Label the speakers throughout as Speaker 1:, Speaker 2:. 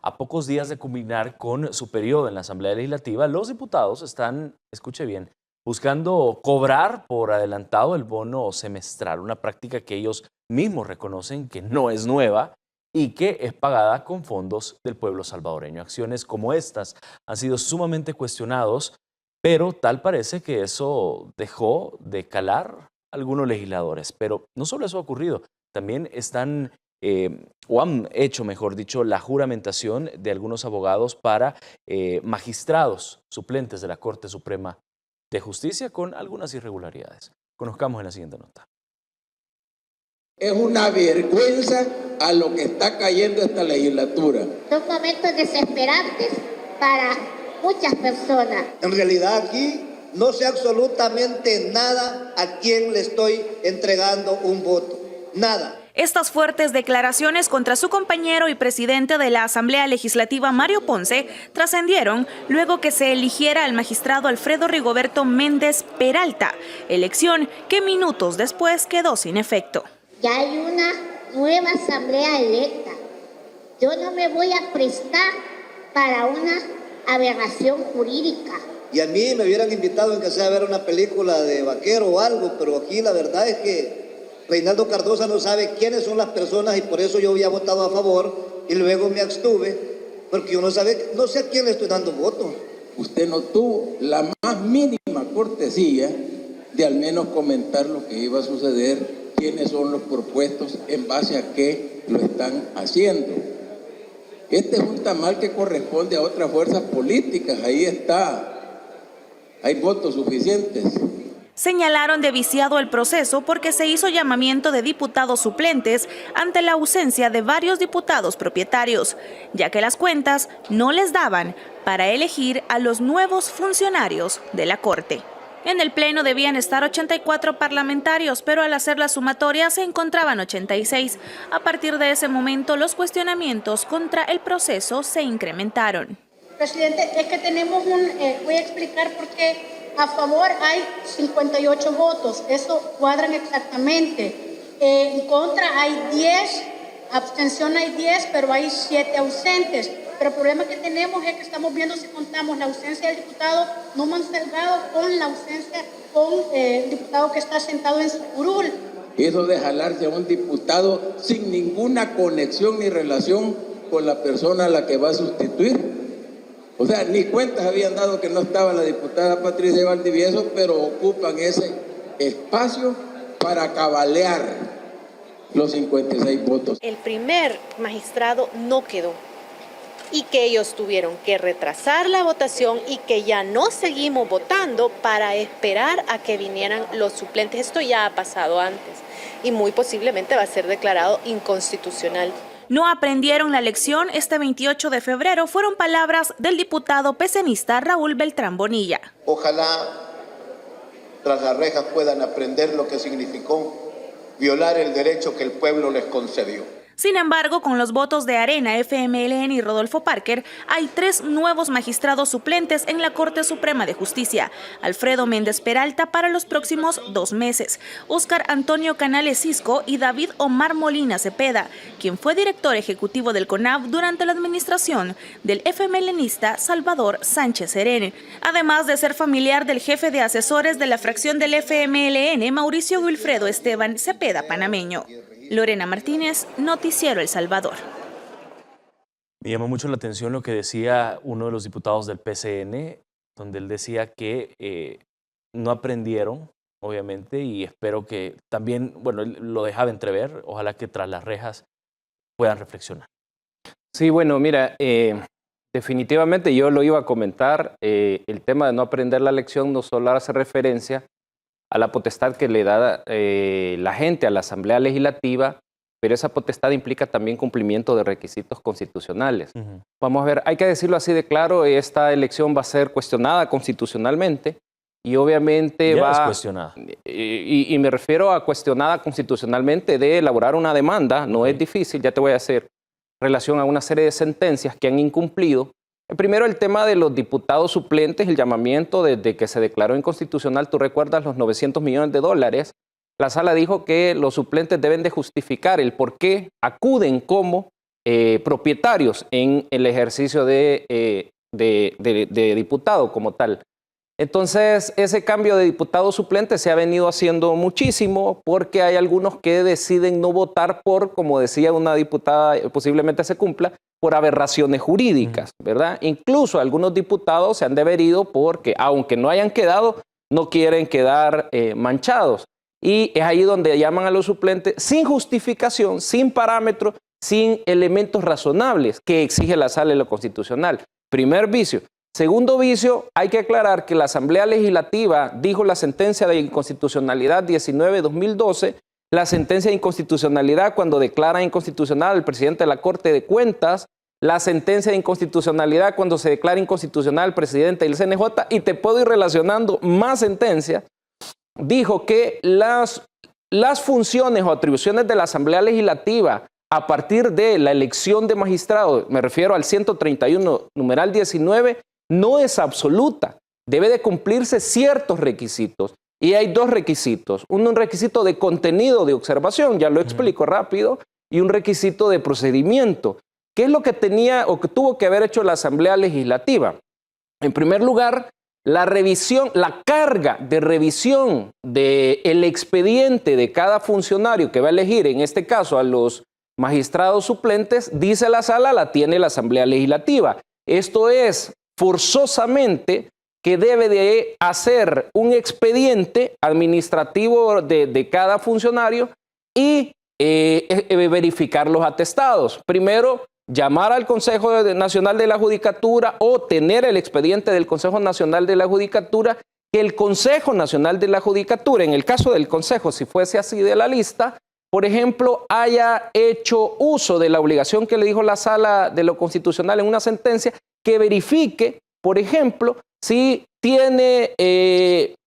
Speaker 1: A pocos días de culminar con su periodo en la Asamblea Legislativa, los diputados están, escuche bien, buscando cobrar por adelantado el bono semestral, una práctica que ellos mismos reconocen que no es nueva y que es pagada con fondos del pueblo salvadoreño. Acciones como estas han sido sumamente cuestionados, pero tal parece que eso dejó de calar a algunos legisladores. Pero no solo eso ha ocurrido, también están o han hecho, mejor dicho, la juramentación de algunos abogados para magistrados suplentes de la Corte Suprema de Justicia con algunas irregularidades. Conozcamos en la siguiente nota.
Speaker 2: Es una vergüenza a lo que está cayendo esta legislatura.
Speaker 3: Son momentos desesperantes para muchas personas.
Speaker 4: En realidad aquí no sé absolutamente nada a quién le estoy entregando un voto. Nada.
Speaker 5: Estas fuertes declaraciones contra su compañero y presidente de la Asamblea Legislativa, Mario Ponce, trascendieron luego que se eligiera al magistrado Alfredo Rigoberto Méndez Peralta, elección que minutos después quedó sin efecto.
Speaker 3: Ya hay una nueva asamblea electa. Yo no me voy a prestar para una aberración jurídica.
Speaker 4: Y a mí me hubieran invitado en que sea a ver una película de vaquero o algo, pero aquí la verdad es que Reinaldo Cardosa no sabe quiénes son las personas y por eso yo había votado a favor y luego me abstuve, porque yo no sé a quién le estoy dando voto.
Speaker 2: Usted no tuvo la más mínima cortesía de al menos comentar lo que iba a suceder, quiénes son los propuestos, en base a qué lo están haciendo. Este es un tamal que corresponde a otras fuerzas políticas, ahí está, hay votos suficientes.
Speaker 5: Señalaron de viciado el proceso porque se hizo llamamiento de diputados suplentes ante la ausencia de varios diputados propietarios, ya que las cuentas no les daban para elegir a los nuevos funcionarios de la Corte. En el Pleno debían estar 84 parlamentarios, pero al hacer la sumatoria se encontraban 86. A partir de ese momento, los cuestionamientos contra el proceso se incrementaron.
Speaker 6: Presidente, es que tenemos voy a explicar por qué. A favor hay 58 votos, eso cuadran exactamente. En contra hay 10, abstención hay 10, pero hay 7 ausentes. Pero el problema que tenemos es que estamos viendo si contamos la ausencia del diputado Numan Salgado con la ausencia con el diputado que está sentado en su curul.
Speaker 2: Eso de jalarse a un diputado sin ninguna conexión ni relación con la persona a la que va a sustituir. O sea, ni cuentas habían dado que no estaba la diputada Patricia Valdivieso, pero ocupan ese espacio para cabalear los 56 votos.
Speaker 7: El primer magistrado no quedó y que ellos tuvieron que retrasar la votación y que ya no seguimos votando para esperar a que vinieran los suplentes. Esto ya ha pasado antes y muy posiblemente va a ser declarado inconstitucional.
Speaker 5: No aprendieron la lección este 28 de febrero, fueron palabras del diputado pecenista Raúl Beltrán Bonilla.
Speaker 8: Ojalá tras las rejas puedan aprender lo que significó violar el derecho que el pueblo les concedió.
Speaker 5: Sin embargo, con los votos de Arena, FMLN y Rodolfo Parker, hay 3 nuevos magistrados suplentes en la Corte Suprema de Justicia. Alfredo Méndez Peralta para los próximos 2 meses, Óscar Antonio Canales Cisco y David Omar Molina Cepeda, quien fue director ejecutivo del CONAV durante la administración del FMLNista Salvador Sánchez Serén, además de ser familiar del jefe de asesores de la fracción del FMLN, Mauricio Wilfredo Esteban Cepeda panameño. Lorena Martínez, Noticiero El Salvador.
Speaker 1: Me llamó mucho la atención lo que decía uno de los diputados del PCN, donde él decía que no aprendieron, obviamente, y espero que también, bueno, él lo dejaba entrever, ojalá que tras las rejas puedan reflexionar.
Speaker 9: Sí, bueno, mira, definitivamente yo lo iba a comentar, el tema de no aprender la lección no solo hace referencia a la potestad que le da la gente a la Asamblea Legislativa, pero esa potestad implica también cumplimiento de requisitos constitucionales. Vamos a ver, hay que decirlo así de claro, esta elección va a ser cuestionada constitucionalmente y obviamente
Speaker 1: ya es cuestionada.
Speaker 9: Y me refiero a cuestionada constitucionalmente de elaborar una demanda, no es difícil, ya te voy a hacer relación a una serie de sentencias que han incumplido. Primero, el tema de los diputados suplentes, el llamamiento desde que se declaró inconstitucional, tú recuerdas los 900 millones de dólares. La sala dijo que los suplentes deben de justificar el por qué acuden como propietarios en el ejercicio de diputado como tal. Entonces, ese cambio de diputado suplente se ha venido haciendo muchísimo porque hay algunos que deciden no votar por, como decía una diputada, posiblemente se cumpla, por aberraciones jurídicas, ¿verdad? Incluso algunos diputados se han devenido porque, aunque no hayan quedado, no quieren quedar manchados. Y es ahí donde llaman a los suplentes sin justificación, sin parámetros, sin elementos razonables que exige la Sala de lo Constitucional. Primer vicio. Segundo vicio, hay que aclarar que la Asamblea Legislativa dijo la sentencia de inconstitucionalidad 19-2012, la sentencia de inconstitucionalidad cuando declara inconstitucional al presidente de la Corte de Cuentas, la sentencia de inconstitucionalidad cuando se declara inconstitucional al presidente del CNJ, y te puedo ir relacionando más sentencias, dijo que las funciones o atribuciones de la Asamblea Legislativa a partir de la elección de magistrados, me refiero al 131, numeral 19, no es absoluta. Debe de cumplirse ciertos requisitos. Y hay dos requisitos. Un requisito de contenido de observación, ya lo explico rápido, y un requisito de procedimiento. ¿Qué es lo que tenía o que tuvo que haber hecho la Asamblea Legislativa? En primer lugar, la revisión, la carga de revisión del expediente de cada funcionario que va a elegir, en este caso a los magistrados suplentes, dice la Sala, la tiene la Asamblea Legislativa. Esto es forzosamente que debe de hacer un expediente administrativo de cada funcionario y verificar los atestados. Primero, llamar al Consejo Nacional de la Judicatura o tener el expediente del Consejo Nacional de la Judicatura, que el Consejo Nacional de la Judicatura, en el caso del Consejo, si fuese así de la lista, por ejemplo, haya hecho uso de la obligación que le dijo la Sala de lo Constitucional en una sentencia, que verifique, por ejemplo, si tiene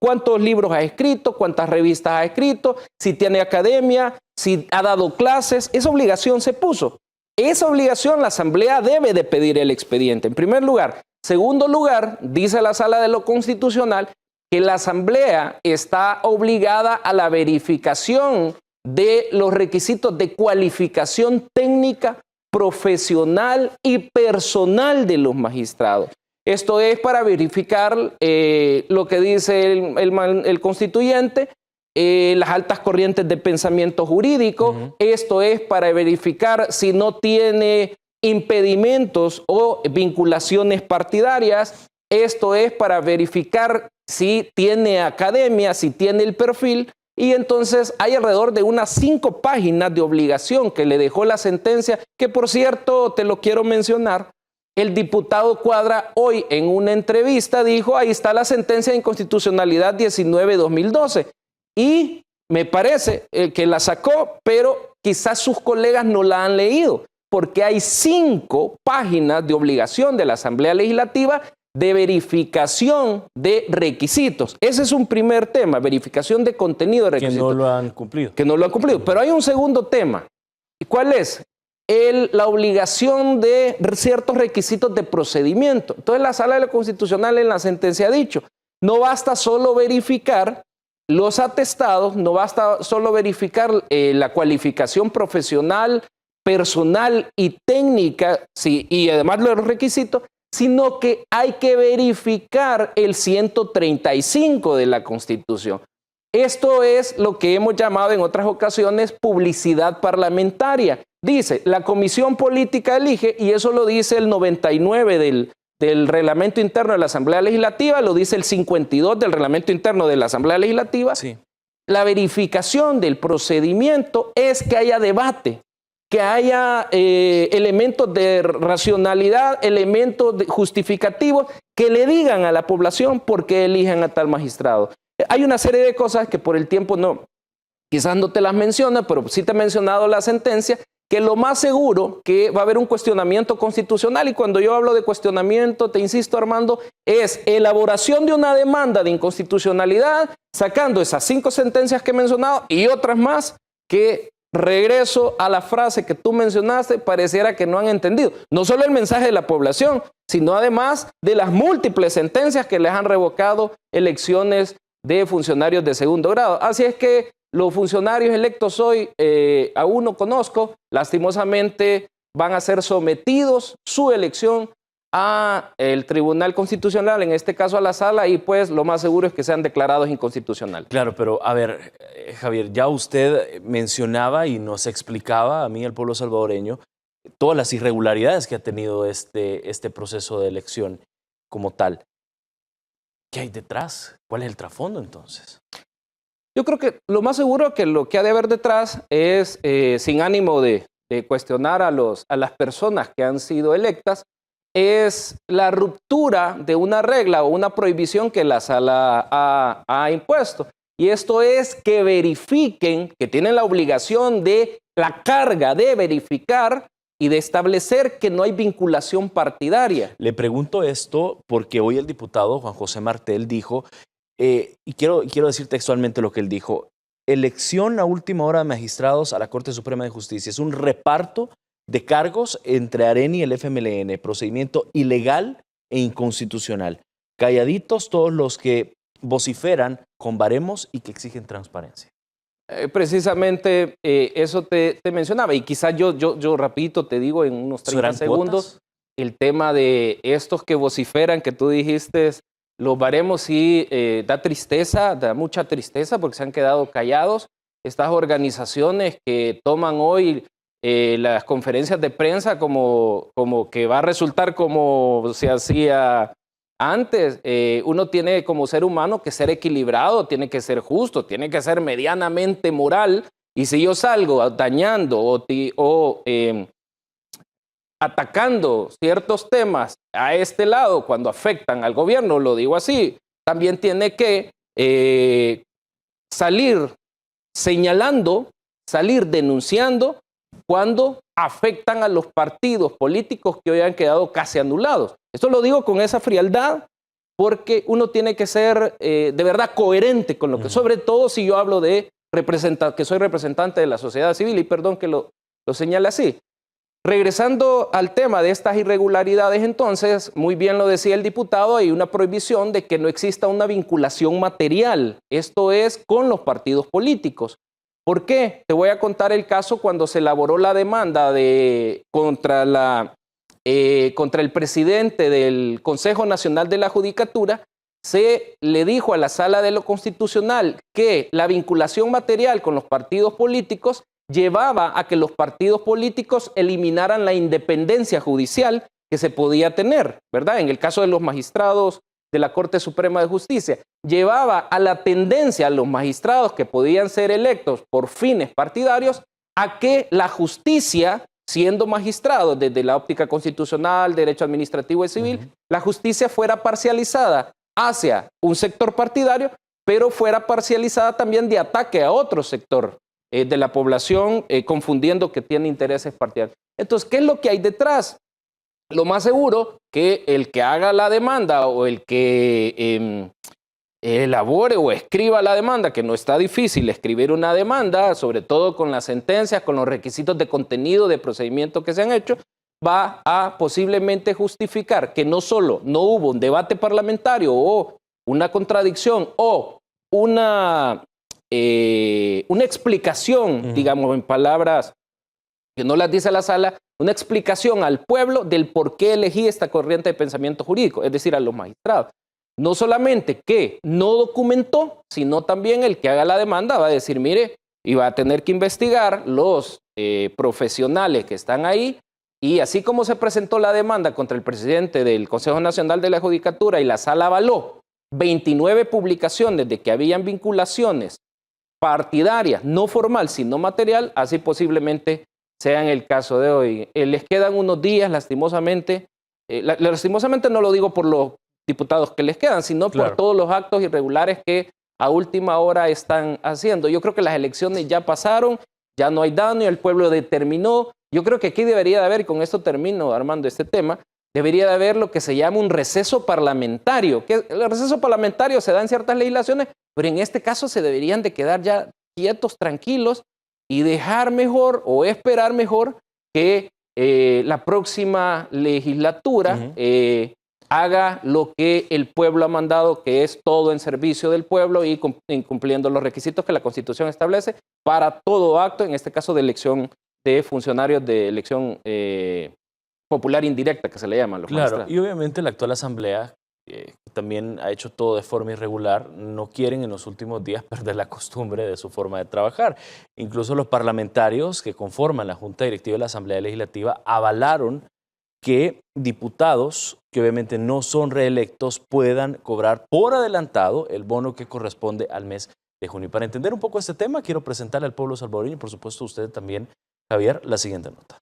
Speaker 9: cuántos libros ha escrito, cuántas revistas ha escrito, si tiene academia, si ha dado clases. Esa obligación se puso. Esa obligación la Asamblea debe de pedir el expediente, en primer lugar. Segundo lugar, dice la Sala de lo Constitucional que la Asamblea está obligada a la verificación de los requisitos de cualificación técnica, profesional y personal de los magistrados. Esto es para verificar lo que dice el constituyente, las altas corrientes de pensamiento jurídico. Esto es para verificar si no tiene impedimentos o vinculaciones partidarias. Esto es para verificar si tiene academia, si tiene el perfil. Y entonces hay alrededor de unas 5 páginas de obligación que le dejó la sentencia, que por cierto te lo quiero mencionar. El diputado Cuadra hoy en una entrevista dijo, ahí está la sentencia de inconstitucionalidad 19-2012. Y me parece que la sacó, pero quizás sus colegas no la han leído, porque hay 5 páginas de obligación de la Asamblea Legislativa de verificación de requisitos. Ese es un primer tema, verificación de contenido de requisitos.
Speaker 1: Que no lo han cumplido.
Speaker 9: Que no lo han cumplido. Pero hay un segundo tema. ¿Y cuál es? La obligación de ciertos requisitos de procedimiento. Entonces la Sala de lo Constitucional en la sentencia ha dicho, no basta solo verificar los atestados, no basta solo verificar la cualificación profesional, personal y técnica, sí, y además los requisitos, sino que hay que verificar el 135 de la Constitución. Esto es lo que hemos llamado en otras ocasiones publicidad parlamentaria. Dice, la Comisión Política elige, y eso lo dice el 99 del Reglamento Interno de la Asamblea Legislativa, lo dice el 52 del Reglamento Interno de la Asamblea Legislativa. Sí. La verificación del procedimiento es que haya debate, que haya elementos de racionalidad, elementos justificativos que le digan a la población por qué eligen a tal magistrado. Hay una serie de cosas que por el tiempo quizás no te las menciona, pero sí te he mencionado la sentencia, que lo más seguro que va a haber un cuestionamiento constitucional, y cuando yo hablo de cuestionamiento, te insisto, Armando, es elaboración de una demanda de inconstitucionalidad, sacando esas 5 sentencias que he mencionado y otras más que, regreso a la frase que tú mencionaste, pareciera que no han entendido. No solo el mensaje de la población, sino además de las múltiples sentencias que les han revocado elecciones de funcionarios de segundo grado. Así es que los funcionarios electos hoy, aún no conozco, lastimosamente van a ser sometidos su elección a el Tribunal Constitucional, en este caso a la Sala, y pues lo más seguro es que sean declarados inconstitucionales.
Speaker 1: Claro, pero a ver, Javier, ya usted mencionaba y nos explicaba a mí, al pueblo salvadoreño, todas las irregularidades que ha tenido este proceso de elección como tal. ¿Qué hay detrás? ¿Cuál es el trasfondo entonces?
Speaker 9: Yo creo que lo más seguro que lo que ha de haber detrás es, sin ánimo de cuestionar a las personas que han sido electas, es la ruptura de una regla o una prohibición que la Sala ha impuesto. Y esto es que verifiquen, que tienen la obligación de la carga de verificar y de establecer que no hay vinculación partidaria.
Speaker 1: Le pregunto esto porque hoy el diputado Juan José Martel dijo, y quiero decir textualmente lo que él dijo, elección a última hora de magistrados a la Corte Suprema de Justicia es un reparto de cargos entre AREN y el FMLN, procedimiento ilegal e inconstitucional. Calladitos todos los que vociferan con baremos y que exigen transparencia.
Speaker 9: Precisamente eso te mencionaba, y quizás yo rapidito te digo en unos 30 segundos,
Speaker 1: ¿cuotas?
Speaker 9: El tema de estos que vociferan, que tú dijiste, los baremos sí da tristeza, da mucha tristeza porque se han quedado callados. Estas organizaciones que toman hoy las conferencias de prensa como que va a resultar como se hacía antes. Uno tiene como ser humano que ser equilibrado, tiene que ser justo, tiene que ser medianamente moral. Y si yo salgo dañando o atacando ciertos temas a este lado cuando afectan al gobierno, lo digo así, también tiene que salir señalando, salir denunciando cuando afectan a los partidos políticos que hoy han quedado casi anulados. Esto lo digo con esa frialdad porque uno tiene que ser de verdad coherente con lo que, sobre todo si yo hablo de que soy representante de la sociedad civil, y perdón que lo señale así. Regresando al tema de estas irregularidades, entonces, muy bien lo decía el diputado, hay una prohibición de que no exista una vinculación material, esto es, con los partidos políticos. ¿Por qué? Te voy a contar el caso cuando se elaboró la demanda contra el presidente del Consejo Nacional de la Judicatura. Se le dijo a la Sala de lo Constitucional que la vinculación material con los partidos políticos llevaba a que los partidos políticos eliminaran la independencia judicial que se podía tener, ¿verdad? En el caso de los magistrados de la Corte Suprema de Justicia, llevaba a la tendencia a los magistrados que podían ser electos por fines partidarios a que la justicia, siendo magistrado desde la óptica constitucional, derecho administrativo y civil, la justicia fuera parcializada hacia un sector partidario, pero fuera parcializada también de ataque a otro sector de la población, confundiendo que tiene intereses partidarios. Entonces, ¿qué es lo que hay detrás? Lo más seguro que el que haga la demanda o el que elabore o escriba la demanda, que no está difícil escribir una demanda, sobre todo con las sentencias, con los requisitos de contenido, de procedimiento que se han hecho, va a posiblemente justificar que no solo no hubo un debate parlamentario o una contradicción o una explicación, digamos en palabras que no las dice la Sala, una explicación al pueblo del por qué elegí esta corriente de pensamiento jurídico, es decir, a los magistrados. No solamente que no documentó, sino también el que haga la demanda va a decir, mire, y va a tener que investigar los profesionales que están ahí, y así como se presentó la demanda contra el presidente del Consejo Nacional de la Judicatura y la Sala avaló 29 publicaciones de que habían vinculaciones partidarias, no formal, sino material, así posiblemente sea en el caso de hoy. Les quedan unos días, lastimosamente, lastimosamente no lo digo por los diputados que les quedan, sino por todos los actos irregulares que a última hora están haciendo. Yo creo que las elecciones ya pasaron, ya no hay daño, el pueblo determinó. Yo creo que aquí debería de haber, y con esto termino, Armando, este tema, debería de haber lo que se llama un receso parlamentario. Que el receso parlamentario se da en ciertas legislaciones, pero en este caso se deberían de quedar ya quietos, tranquilos, y dejar mejor o esperar mejor que la próxima legislatura haga lo que el pueblo ha mandado, que es todo en servicio del pueblo y cumpliendo los requisitos que la Constitución establece para todo acto, en este caso de elección de funcionarios de elección popular indirecta, que se le llaman los
Speaker 1: Claro,
Speaker 9: magistrados.
Speaker 1: y obviamente la actual asamblea, que también ha hecho todo de forma irregular, no quieren en los últimos días perder la costumbre de su forma de trabajar. Incluso los parlamentarios que conforman la Junta Directiva de la Asamblea Legislativa avalaron que diputados que obviamente no son reelectos puedan cobrar por adelantado el bono que corresponde al mes de junio. Y para entender un poco este tema, quiero presentarle al pueblo salvadoreño y por supuesto a usted también, Javier, la siguiente nota.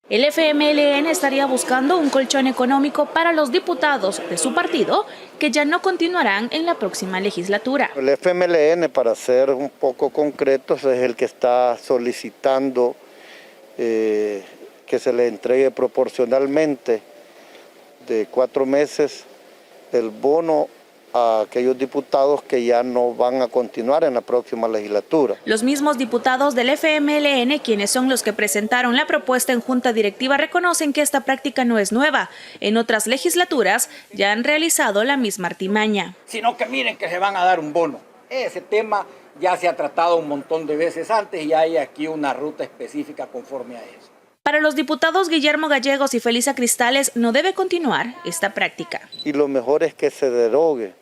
Speaker 5: El FMLN estaría buscando un colchón económico para los diputados de su partido que ya no continuarán en la próxima legislatura.
Speaker 10: El FMLN, para ser un poco concretos, es el que está solicitando que se le entregue proporcionalmente de 4 meses el bono a aquellos diputados que ya no van a continuar en la próxima legislatura.
Speaker 5: Los mismos diputados del FMLN, quienes son los que presentaron la propuesta en Junta Directiva, reconocen que esta práctica no es nueva. En otras legislaturas ya han realizado la misma artimaña.
Speaker 11: Sino que miren que se van a dar un bono. Ese tema ya se ha tratado un montón de veces antes y hay aquí una ruta específica conforme a eso.
Speaker 5: Para los diputados Guillermo Gallegos y Felisa Cristales no debe continuar esta práctica.
Speaker 10: Y lo mejor es que se derogue.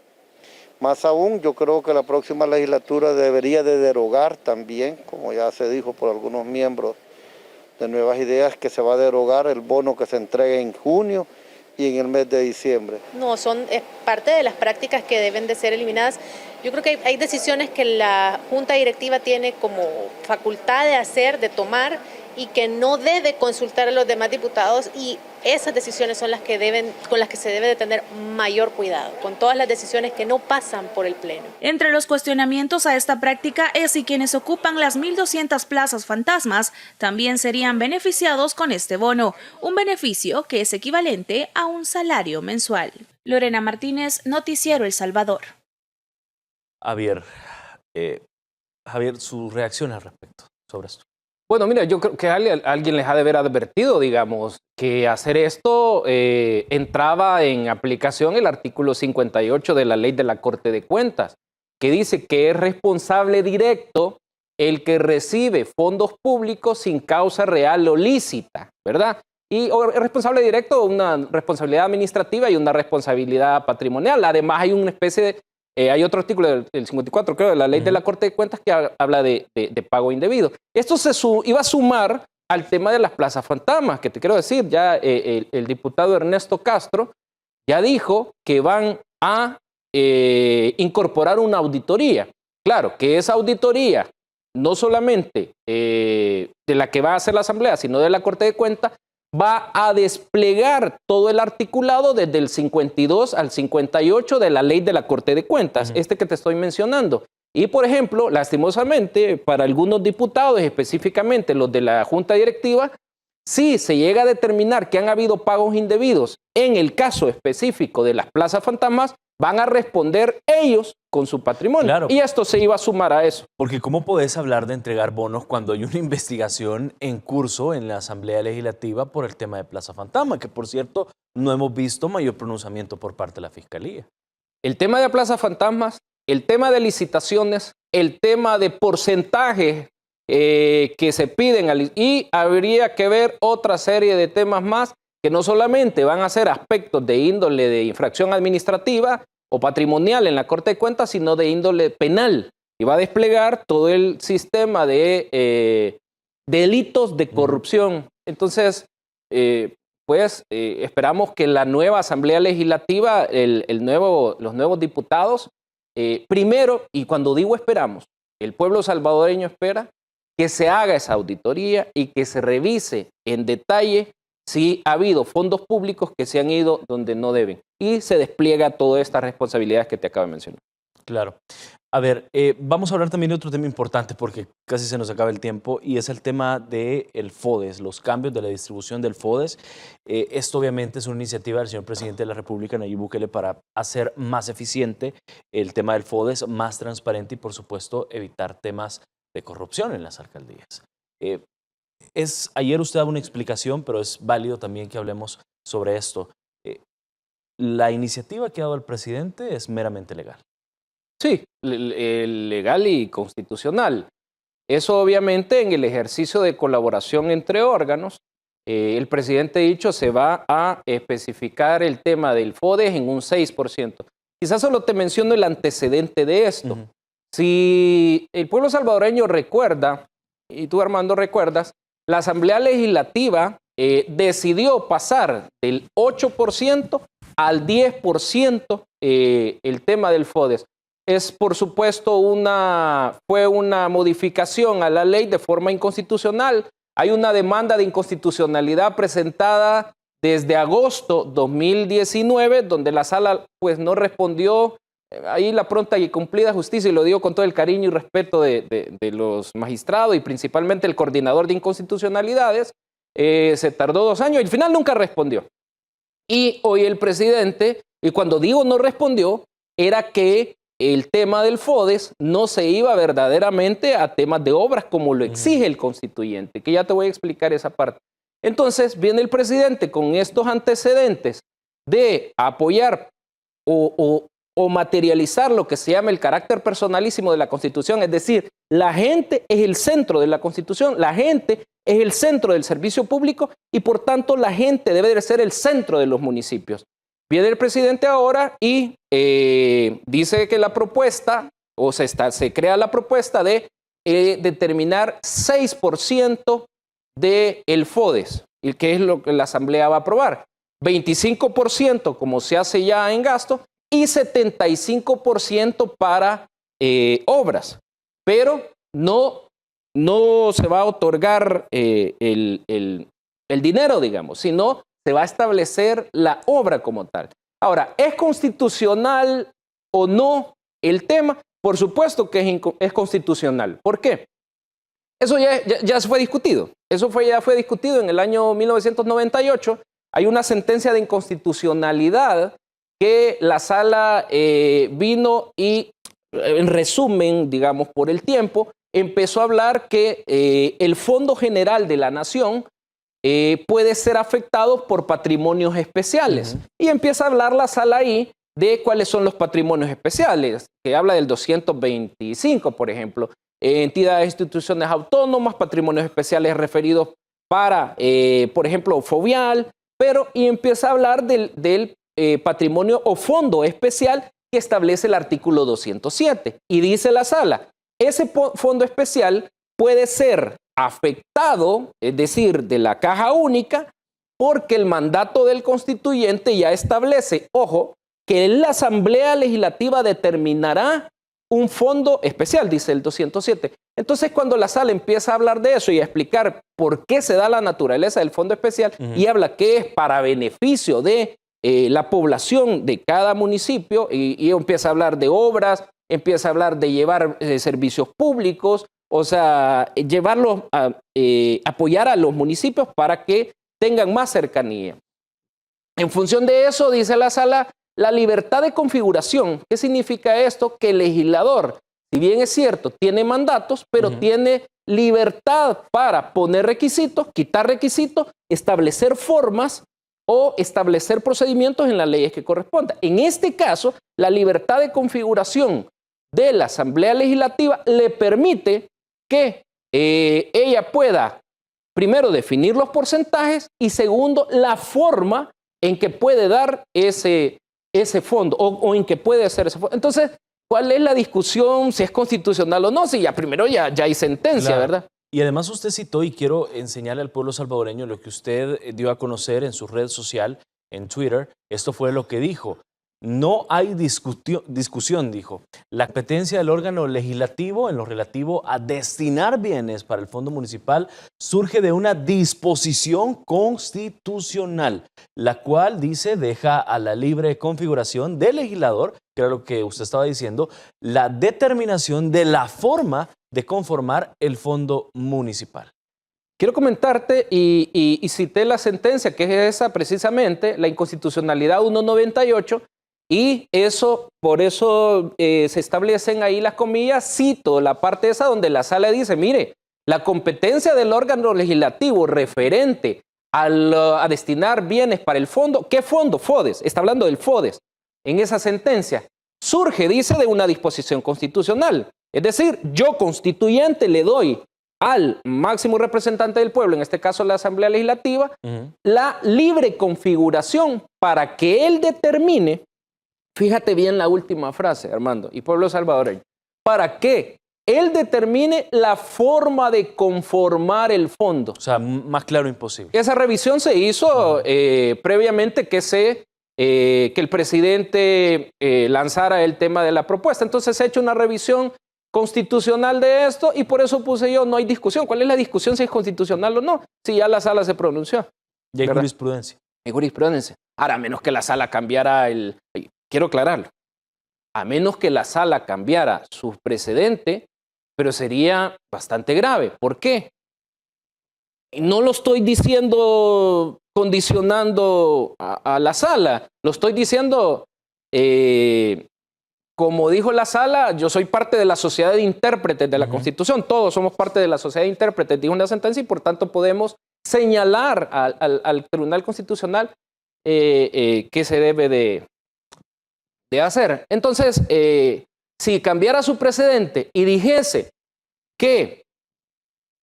Speaker 10: Más aún, yo creo que la próxima legislatura debería de derogar también, como ya se dijo por algunos miembros de Nuevas Ideas, que se va a derogar el bono que se entrega en junio y en el mes de diciembre.
Speaker 7: No, es parte de las prácticas que deben de ser eliminadas. Yo creo que hay decisiones que la Junta Directiva tiene como facultad de hacer, de tomar, y que no debe consultar a los demás diputados, y esas decisiones son las que con las que se debe de tener mayor cuidado, con todas las decisiones que no pasan por el Pleno.
Speaker 5: Entre los cuestionamientos a esta práctica es si quienes ocupan las 1.200 plazas fantasmas también serían beneficiados con este bono, un beneficio que es equivalente a un salario mensual. Lorena Martínez, Noticiero El Salvador.
Speaker 1: Javier, su reacción al respecto sobre esto.
Speaker 9: Bueno, mira, yo creo que alguien les ha de haber advertido, digamos, que hacer esto entraba en aplicación el artículo 58 de la Ley de la Corte de Cuentas, que dice que es responsable directo el que recibe fondos públicos sin causa real o lícita, ¿verdad? Y es responsable directo, una responsabilidad administrativa y una responsabilidad patrimonial. Además, hay una especie de... hay otro artículo del 54, creo, de la Ley de la Corte de Cuentas que habla de pago indebido. Esto iba a sumar al tema de las plazas fantasmas, que te quiero decir, ya el diputado Ernesto Castro ya dijo que van a incorporar una auditoría. Claro, que esa auditoría, no solamente de la que va a hacer la Asamblea, sino de la Corte de Cuentas, va a desplegar todo el articulado desde el 52 al 58 de la Ley de la Corte de Cuentas, que te estoy mencionando. Y, por ejemplo, lastimosamente, para algunos diputados, específicamente los de la Junta Directiva, si se llega a determinar que han habido pagos indebidos en el caso específico de las plazas fantasmas, van a responder ellos con su patrimonio.
Speaker 1: Claro.
Speaker 9: Y esto se iba a sumar a eso.
Speaker 1: Porque ¿cómo podés hablar de entregar bonos cuando hay una investigación en curso en la Asamblea Legislativa por el tema de Plaza Fantasma? Que, por cierto, no hemos visto mayor pronunciamiento por parte de la Fiscalía.
Speaker 9: El tema de Plaza Fantasmas, el tema de licitaciones, el tema de porcentajes que se piden, y habría que ver otra serie de temas más que no solamente van a ser aspectos de índole de infracción administrativa o patrimonial en la Corte de Cuentas, sino de índole penal. Y va a desplegar todo el sistema de delitos de corrupción. Entonces, esperamos que la nueva Asamblea Legislativa, los nuevos diputados, primero, y cuando digo esperamos, el pueblo salvadoreño espera que se haga esa auditoría y que se revise en detalle si ha habido fondos públicos que se han ido donde no deben y se despliega todas estas responsabilidades que te acabo de mencionar.
Speaker 1: Claro. A ver, vamos a hablar también de otro tema importante porque casi se nos acaba el tiempo y es el tema del FODES, los cambios de la distribución del FODES. Esto obviamente es una iniciativa del señor presidente de la República, Nayib Bukele, para hacer más eficiente el tema del FODES, más transparente y, por supuesto, evitar temas de corrupción en las alcaldías. Ayer usted daba una explicación, pero es válido también que hablemos sobre esto. La iniciativa que ha dado el presidente es meramente legal.
Speaker 9: Sí, legal y constitucional. Eso obviamente en el ejercicio de colaboración entre órganos, el presidente ha dicho se va a especificar el tema del FODES en un 6%. Quizás solo te menciono el antecedente de esto. Si el pueblo salvadoreño recuerda, y tú Armando recuerdas, la Asamblea Legislativa decidió pasar del 8% al 10% el tema del FODES. Es, por supuesto, fue una modificación a la ley de forma inconstitucional. Hay una demanda de inconstitucionalidad presentada desde agosto 2019, donde la sala pues no respondió. Ahí la pronta y cumplida justicia, y lo digo con todo el cariño y respeto de los magistrados y principalmente el coordinador de inconstitucionalidades, se tardó 2 años y al final nunca respondió. Y hoy el presidente, y cuando digo no respondió, era que el tema del FODES no se iba verdaderamente a temas de obras como lo exige el constituyente, que ya te voy a explicar esa parte. Entonces viene el presidente con estos antecedentes de apoyar o materializar lo que se llama el carácter personalísimo de la Constitución, es decir, la gente es el centro de la Constitución, la gente es el centro del servicio público y por tanto la gente debe de ser el centro de los municipios. Viene el presidente ahora y dice que la propuesta, o se crea la propuesta de determinar 6% del FODES, y que es lo que la Asamblea va a aprobar. 25% como se hace ya en gasto y 75% para obras. Pero no se va a otorgar el dinero, digamos, sino se va a establecer la obra como tal. Ahora, ¿es constitucional o no el tema? Por supuesto que es constitucional. ¿Por qué? Eso ya fue discutido. Ya fue discutido en el año 1998. Hay una sentencia de inconstitucionalidad que la sala vino y, en resumen, digamos, por el tiempo, empezó a hablar que el Fondo General de la Nación puede ser afectado por patrimonios especiales. Y empieza a hablar la sala ahí de cuáles son los patrimonios especiales, que habla del 225, por ejemplo, entidades, instituciones autónomas, patrimonios especiales referidos para, por ejemplo, fovial, y empieza a hablar del patrimonio o fondo especial que establece el artículo 207. Y dice la sala, ese fondo especial puede ser afectado, es decir, de la caja única, porque el mandato del constituyente ya establece, ojo, que la Asamblea Legislativa determinará un fondo especial, dice el 207. Entonces, cuando la sala empieza a hablar de eso y a explicar por qué se da la naturaleza del fondo especial y habla que es para beneficio de la población de cada municipio y empieza a hablar de obras, empieza a hablar de llevar servicios públicos, o sea, apoyar a los municipios para que tengan más cercanía. En función de eso, dice la sala, la libertad de configuración. ¿Qué significa esto? Que el legislador, si bien es cierto, tiene mandatos, pero tiene libertad para poner requisitos, quitar requisitos, establecer formas o establecer procedimientos en las leyes que correspondan. En este caso, la libertad de configuración de la Asamblea Legislativa le permite que ella pueda, primero, definir los porcentajes y segundo, la forma en que puede dar ese fondo o en que puede hacer ese fondo. Entonces, ¿cuál es la discusión si es constitucional o no? Si ya primero ya hay sentencia, claro, ¿verdad?
Speaker 1: Y además usted citó, y quiero enseñarle al pueblo salvadoreño lo que usted dio a conocer en su red social, en Twitter. Esto fue lo que dijo. No hay discusión, dijo. La competencia del órgano legislativo en lo relativo a destinar bienes para el fondo municipal surge de una disposición constitucional, la cual, dice, deja a la libre configuración del legislador, que era lo que usted estaba diciendo, la determinación de la forma de conformar el fondo municipal.
Speaker 9: Quiero comentarte, y cité la sentencia, que es esa precisamente, la inconstitucionalidad 198, y por eso se establecen ahí las comillas, cito la parte esa donde la sala dice, mire, la competencia del órgano legislativo referente a destinar bienes para el fondo, ¿qué fondo? FODES, está hablando del FODES, en esa sentencia, surge, dice, de una disposición constitucional. Es decir, yo constituyente le doy al máximo representante del pueblo, en este caso la Asamblea Legislativa, la libre configuración para que él determine, fíjate bien la última frase, Armando, y pueblo salvadoreño, para que él determine la forma de conformar el fondo.
Speaker 1: O sea, más claro imposible.
Speaker 9: Esa revisión se hizo previamente que el presidente lanzara el tema de la propuesta. Entonces se ha hecho una revisión constitucional de esto y por eso puse yo, no hay discusión. ¿Cuál es la discusión si es constitucional o no? Si ya la sala se pronunció.
Speaker 1: Y hay jurisprudencia.
Speaker 9: Hay jurisprudencia. Ahora, a menos que la sala cambiara quiero aclararlo, a menos que la sala cambiara su precedente, pero sería bastante grave. ¿Por qué? No lo estoy diciendo condicionando a la sala, lo estoy diciendo, como dijo la sala, yo soy parte de la sociedad de intérpretes de la Constitución, todos somos parte de la sociedad de intérpretes, dijo una sentencia y por tanto podemos señalar al Tribunal Constitucional qué se debe de hacer. Entonces, si cambiara su precedente y dijese que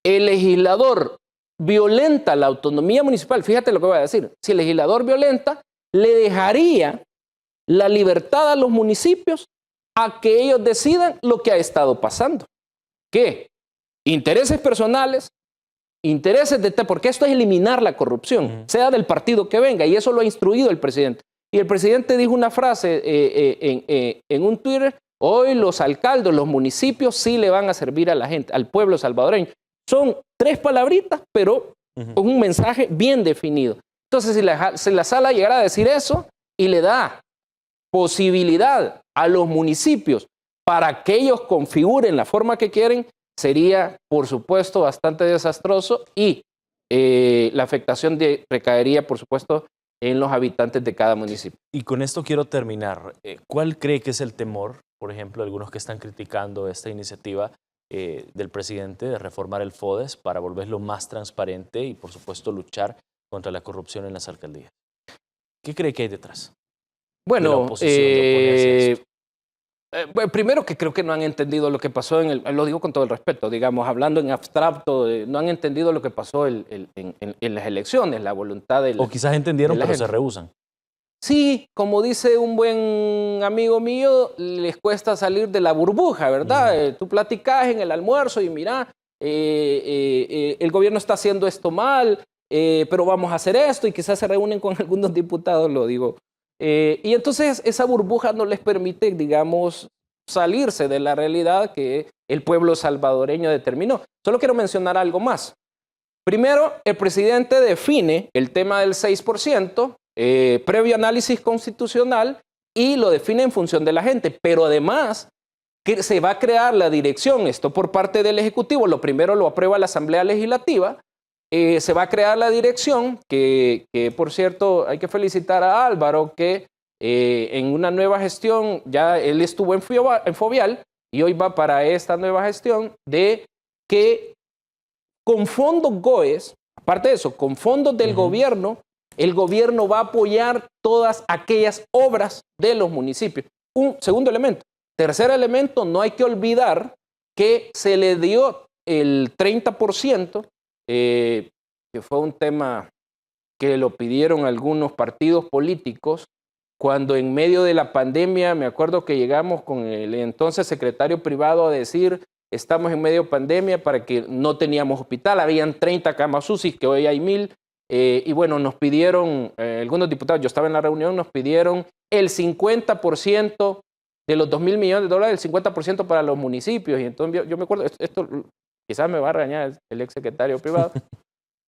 Speaker 9: el legislador violenta la autonomía municipal, fíjate lo que voy a decir, si el legislador violenta, le dejaría la libertad a los municipios a que ellos decidan lo que ha estado pasando. ¿Qué? Intereses personales, intereses porque esto es eliminar la corrupción, sea del partido que venga, y eso lo ha instruido el presidente. Y el presidente dijo una frase en un Twitter: hoy los alcaldes, los municipios sí le van a servir a la gente, al pueblo salvadoreño. Son 3 palabritas, pero con un mensaje bien definido. Entonces, si la sala llegara a decir eso y le da posibilidad a los municipios para que ellos configuren la forma que quieren, sería, por supuesto, bastante desastroso y la afectación recaería, por supuesto, en los habitantes de cada municipio.
Speaker 1: Y con esto quiero terminar. ¿Cuál cree que es el temor, por ejemplo, algunos que están criticando esta iniciativa del presidente de reformar el FODES para volverlo más transparente y, por supuesto, luchar contra la corrupción en las alcaldías? ¿Qué cree que hay detrás?
Speaker 9: Bueno, primero que creo que no han entendido lo que pasó lo digo con todo el respeto, digamos, hablando en abstracto, no han entendido lo que pasó en las elecciones, la voluntad del...
Speaker 1: O quizás entendieron, pero se rehúsan.
Speaker 9: Sí, como dice un buen amigo mío, les cuesta salir de la burbuja, ¿verdad? Tú platicas en el almuerzo y mira, el gobierno está haciendo esto mal, pero vamos a hacer esto, y quizás se reúnen con algunos diputados, lo digo. Y entonces esa burbuja no les permite, digamos, salirse de la realidad que el pueblo salvadoreño determinó. Solo quiero mencionar algo más. Primero, el presidente define el tema del 6%, previo análisis constitucional, y lo define en función de la gente, pero además que se va a crear la dirección, esto por parte del Ejecutivo, lo primero lo aprueba la Asamblea Legislativa, se va a crear la dirección, que por cierto hay que felicitar a Álvaro, que en una nueva gestión, ya él estuvo en Fovial y hoy va para esta nueva gestión, de que con fondos GOES, aparte de eso, con fondos del gobierno, el gobierno va a apoyar todas aquellas obras de los municipios. Un segundo elemento. Tercer elemento, no hay que olvidar que se le dio el 30%, que fue un tema que lo pidieron algunos partidos políticos, cuando en medio de la pandemia, me acuerdo que llegamos con el entonces secretario privado a decir, estamos en medio de pandemia para que no teníamos hospital, habían 30 camas UCI, que hoy hay 1000, y bueno, nos pidieron, algunos diputados, yo estaba en la reunión, nos pidieron el 50% de los $2,000 millones, el 50% para los municipios, y entonces yo me acuerdo, esto quizás me va a regañar el ex secretario privado,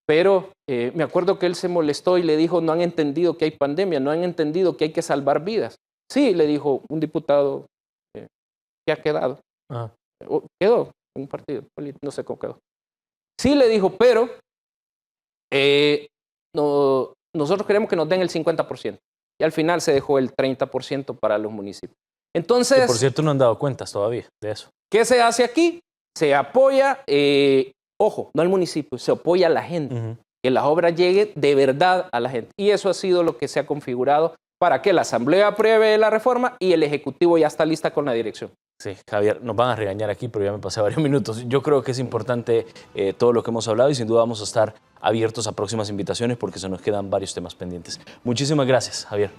Speaker 9: pero me acuerdo que él se molestó y le dijo, no han entendido que hay pandemia, no han entendido que hay que salvar vidas. Sí, le dijo un diputado que ha quedado. Quedó en un partido político, no sé cómo quedó. Sí, le dijo, pero nosotros queremos que nos den el 50%. Y al final se dejó el 30% para los municipios. Entonces,
Speaker 1: que por cierto, no han dado cuentas todavía de eso.
Speaker 9: ¿Qué se hace aquí? Se apoya, ojo, no al municipio, se apoya a la gente. Que las obras lleguen de verdad a la gente. Y eso ha sido lo que se ha configurado para que la Asamblea apruebe la reforma y el Ejecutivo ya está lista con la dirección.
Speaker 1: Sí, Javier, nos van a regañar aquí, pero ya me pasé varios minutos. Yo creo que es importante todo lo que hemos hablado y sin duda vamos a estar abiertos a próximas invitaciones porque se nos quedan varios temas pendientes. Muchísimas gracias, Javier.